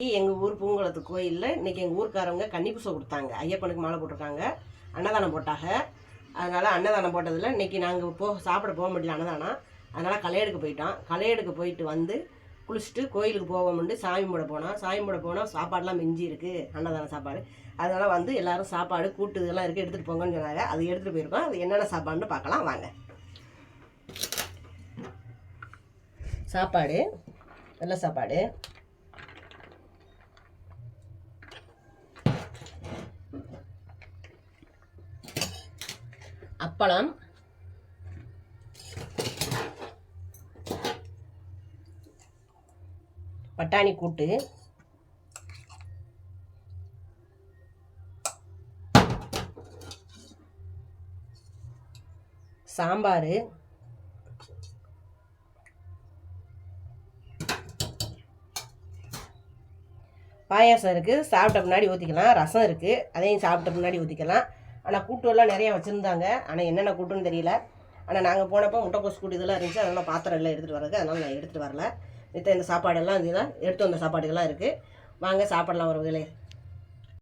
எங்கள் ஊர் பூங்குளத்து கோயிலில் இன்றைக்கி எங்கள் ஊருக்காரவங்க கன்னிப்பூசை கொடுத்தாங்க. ஐயப்பனுக்கு மாலை போட்டிருக்காங்க, அன்னதானம் போட்டாங்க. அதனால் அன்னதானம் போட்டதில் இன்றைக்கி நாங்கள் சாப்பிட போக முடியல அன்னதானம். அதனால் களை எடுக்க போயிட்டோம். களை எடுக்க போயிட்டு வந்து குளிச்சுட்டு கோயிலுக்கு போவோம்ட்டு சாமி மூட போனோம். சாமி மூட போனால் சாப்பாடெலாம் மிஞ்சி இருக்குது, அன்னதானம் சாப்பாடு. அதனால் வந்து எல்லோரும் சாப்பாடு கூட்டு இதெல்லாம் இருக்குது எடுத்துகிட்டு போங்கன்னு சொன்னாங்க. அது எடுத்துகிட்டு போயிருக்கோம். அது என்னென்ன சாப்பாடுன்னு பார்க்கலாம் வாங்க. சாப்பாடு வெள்ளை சாப்பாடு, அப்பளம், பட்டாணி கூட்டு, சாம்பார், பாயாசம் இருக்குது, சாப்பிட்ட முன்னாடி ஊற்றிக்கலாம். ரசம் இருக்குது, அதையும் சாப்பிட்ட முன்னாடி ஊற்றிக்கலாம். ஆனால் கூட்டுலாம் நிறையா வச்சுருந்தாங்க. ஆனால் என்னென்ன கூட்டுன்னு தெரியல. ஆனால் நாங்கள் போனப்போ முட்டைக்கோஸ் கூட்டு இதெல்லாம் இருந்துச்சு. அதனால் பாத்திரம் எல்லாம் எடுத்துகிட்டு வரதுக்கு, அதனால் நான் எடுத்துகிட்டு வரல. மித்த இந்த சாப்பாடெல்லாம் இதெல்லாம் எடுத்து வந்த சாப்பாடுகள்லாம் இருக்குது. வாங்க சாப்பிடலாம் ஒரு வேலை.